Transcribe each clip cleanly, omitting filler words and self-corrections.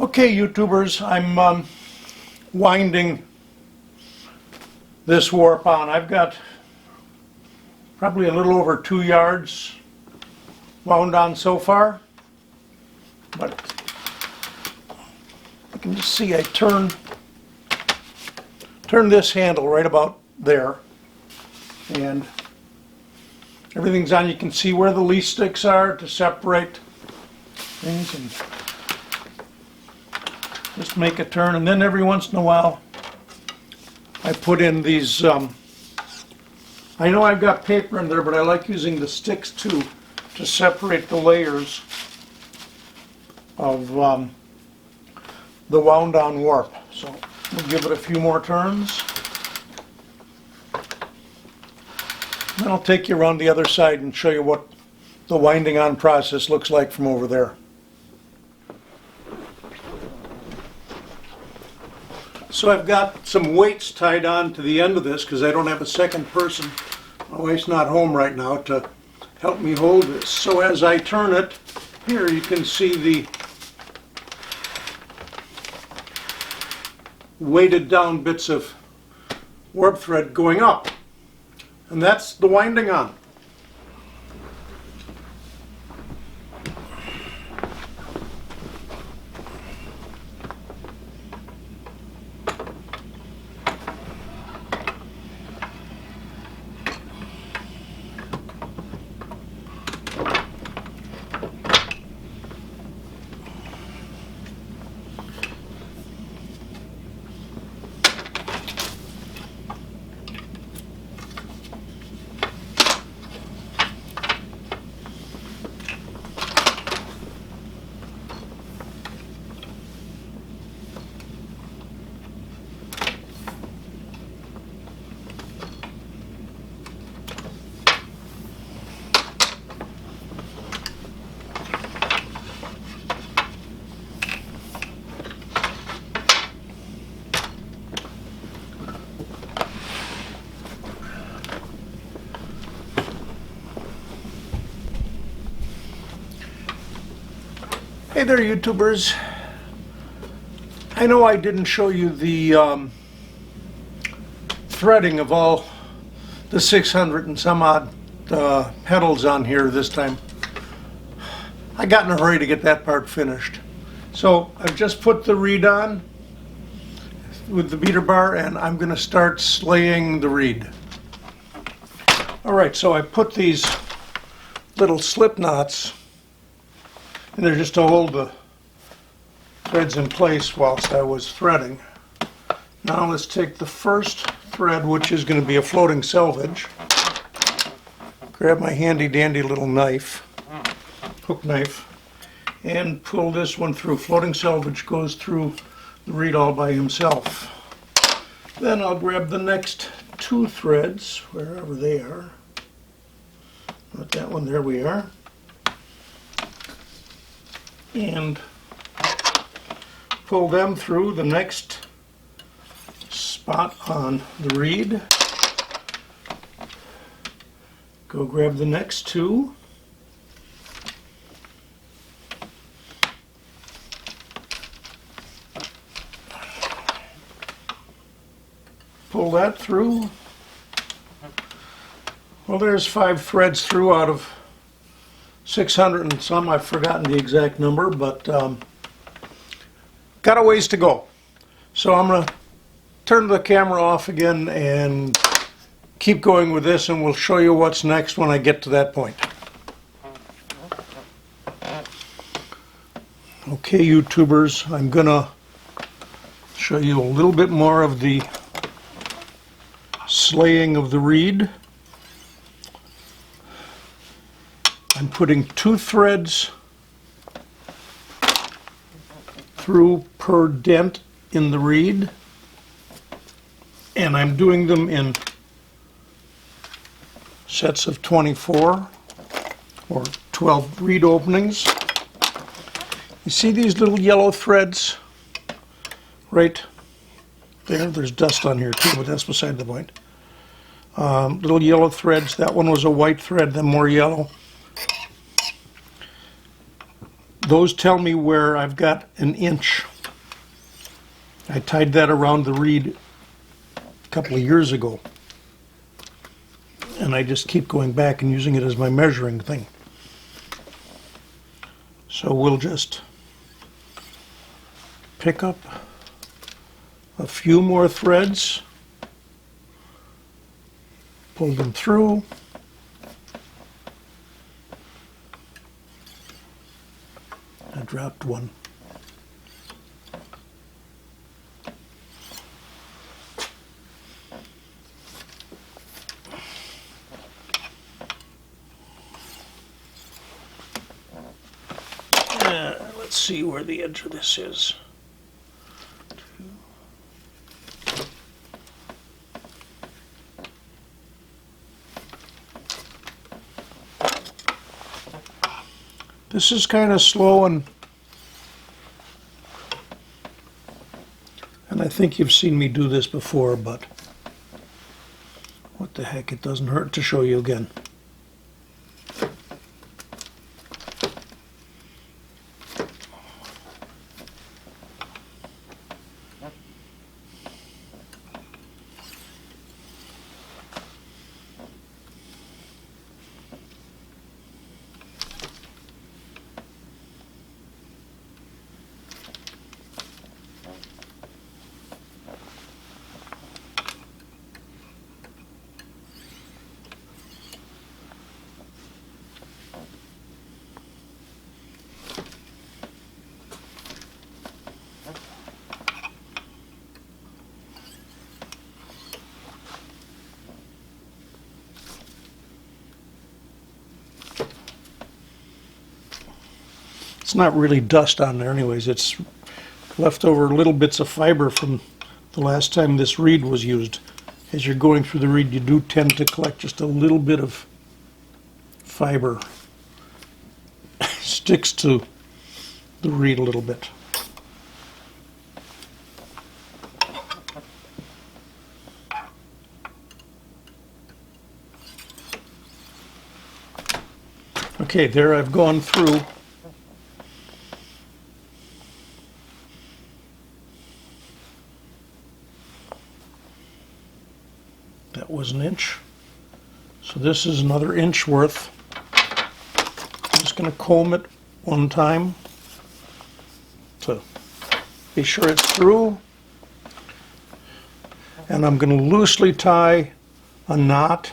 Okay, YouTubers, I'm winding this warp on. I've got probably a little over 2 yards wound on so far, but you can just see I turn this handle right about there, and everything's on. You can see where the leaf sticks are to separate things, and just make a turn. And then every once in a while I put in these, I know I've got paper in there, but I like using the sticks too to separate the layers of the wound on warp. So we'll give it a few more turns. Then I'll take you around the other side and show you what the winding on process looks like from over there. So I've got some weights tied on to the end of this because I don't have a second person. My wife's not home right now to help me hold this. So as I turn it, here you can see the weighted down bits of warp thread going up. And that's the winding on. Hey there, YouTubers. I know I didn't show you the threading of all the 600 and some odd pedals on here this time. I got in a hurry to get that part finished. So I've just put the reed on with the beater bar, and I'm going to start slaying the reed. Alright, so I put these little slip knots and they're just to hold the threads in place whilst I was threading. Now let's take the first thread, which is going to be a floating selvage. Grab my handy dandy little knife, hook knife, and pull this one through. Floating selvage goes through the reed all by himself. Then I'll grab the next 2 threads, wherever they are. Not that one, there we are. And pull them through the next spot on the reed. Go grab the next 2. Pull that through. Well, there's 5 threads through out of 600 and some. I've forgotten the exact number, but got a ways to go. So I'm going to turn the camera off again and keep going with this, and we'll show you what's next when I get to that point. Okay, YouTubers, I'm going to show you a little bit more of the slaying of the reed. I'm putting 2 threads through per dent in the reed, and I'm doing them in sets of 24 or 12 reed openings. You see these little yellow threads right there? There's dust on here too, but that's beside the point. Little yellow threads. That one was a white thread, then more yellow. those tell me where I've got an inch. I tied that around the reed a couple of years ago. And I just keep going back and using it as my measuring thing. So we'll just pick up a few more threads, pull them through, I dropped one. Let's see where the edge of this is. This is kind of slow, and I think you've seen me do this before, but what the heck, it doesn't hurt to show you again. It's not really dust on there anyways, it's leftover little bits of fiber from the last time this reed was used. As you're going through the reed, you do tend to collect just a little bit of fiber. Sticks to the reed a little bit. Okay, there I've gone through. That was an inch. So this is another inch worth. I'm just going to comb it one time to be sure it's through. And I'm going to loosely tie a knot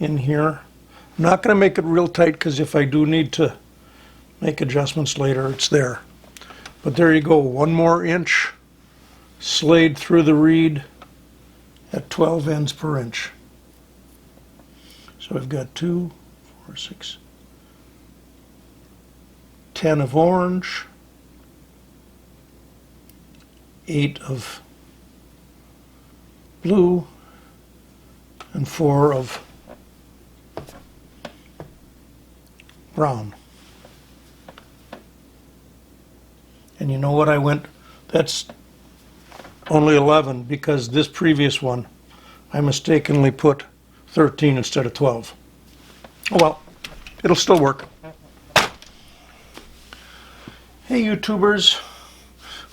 in here. I'm not going to make it real tight because if I do need to make adjustments later, it's there. But there you go, one more inch slayed through the reed at 12 ends per inch. So I've got 2, 4, 6, 10 of orange, 8 of blue, and 4 of brown. And you know what, that's only 11 because this previous one I mistakenly put 13 instead of 12. Oh well, it'll still work. Hey YouTubers,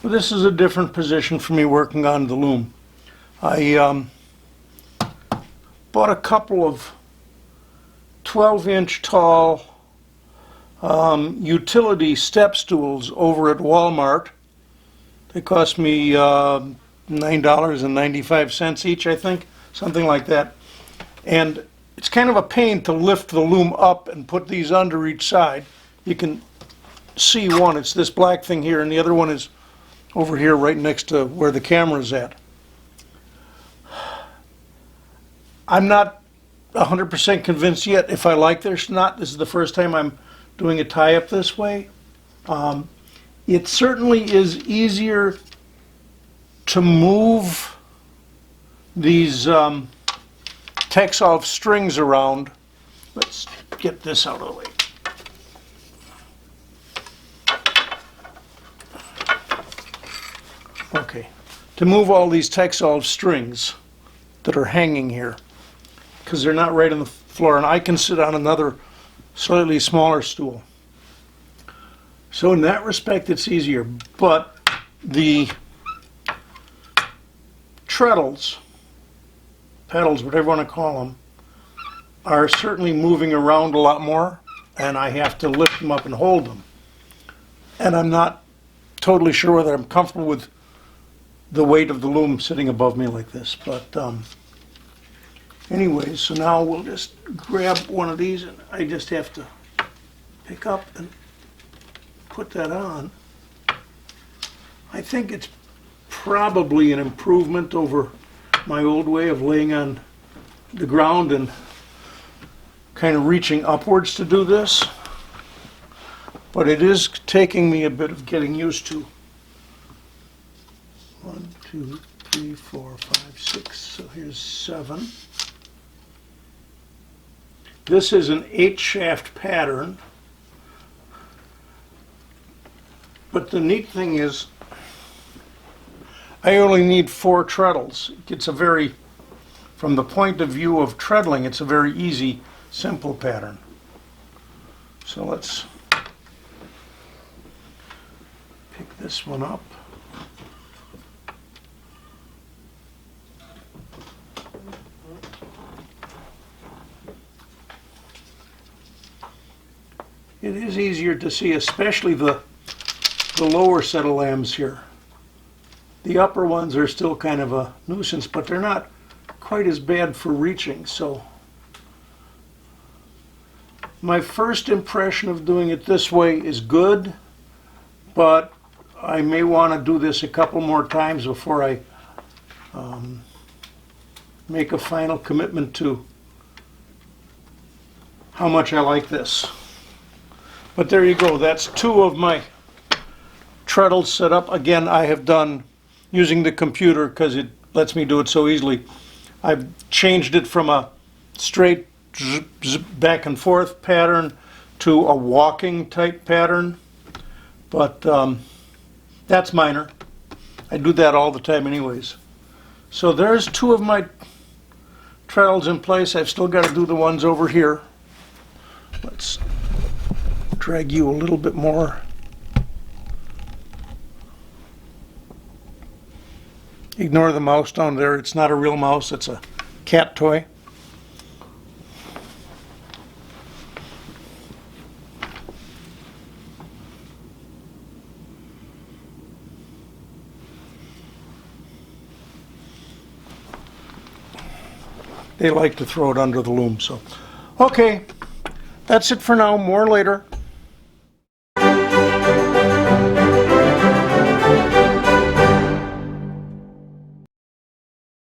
well, this is a different position for me working on the loom. I bought a couple of 12-inch tall utility step stools over at Walmart. They cost me $9.95 each, I think, something like that. And it's kind of a pain to lift the loom up and put these under each side. You can see one, it's this black thing here, and the other one is over here right next to where the camera's at. I'm not 100% convinced yet if I like this or not. This is the first time I'm doing a tie-up this way. It certainly is easier to move these Texolf strings around. Let's get this out of the way. Okay, to move all these Texolf strings that are hanging here, because they're not right on the floor, and I can sit on another slightly smaller stool. So in that respect, it's easier. But the treadles, pedals, whatever you want to call them, are certainly moving around a lot more, and I have to lift them up and hold them. And I'm not totally sure whether I'm comfortable with the weight of the loom sitting above me like this. But anyways, so now we'll just grab one of these, and I just have to pick up and put that on. I think it's probably an improvement over my old way of laying on the ground and kind of reaching upwards to do this. But it is taking me a bit of getting used to. 1, 2, 3, 4, 5, 6. So here's 7. This is an 8-shaft pattern. But the neat thing is, I only need 4 treadles. It's a very, from the point of view of treadling, it's a very easy, simple pattern. So let's pick this one up. It is easier to see, especially the lower set of lambs here. The upper ones are still kind of a nuisance, but they're not quite as bad for reaching. So my first impression of doing it this way is good, but I may want to do this a couple more times before I make a final commitment to how much I like this. But there you go. That's 2 of my treadles set up. Again, I have done using the computer because it lets me do it so easily. I've changed it from a straight zip, zip, back and forth pattern to a walking type pattern. But that's minor. I do that all the time anyways. So there's 2 of my treadles in place. I've still got to do the ones over here. Let's drag you a little bit more. Ignore the mouse down there. It's not a real mouse. It's a cat toy. They like to throw it under the loom. So, okay, that's it for now. More later.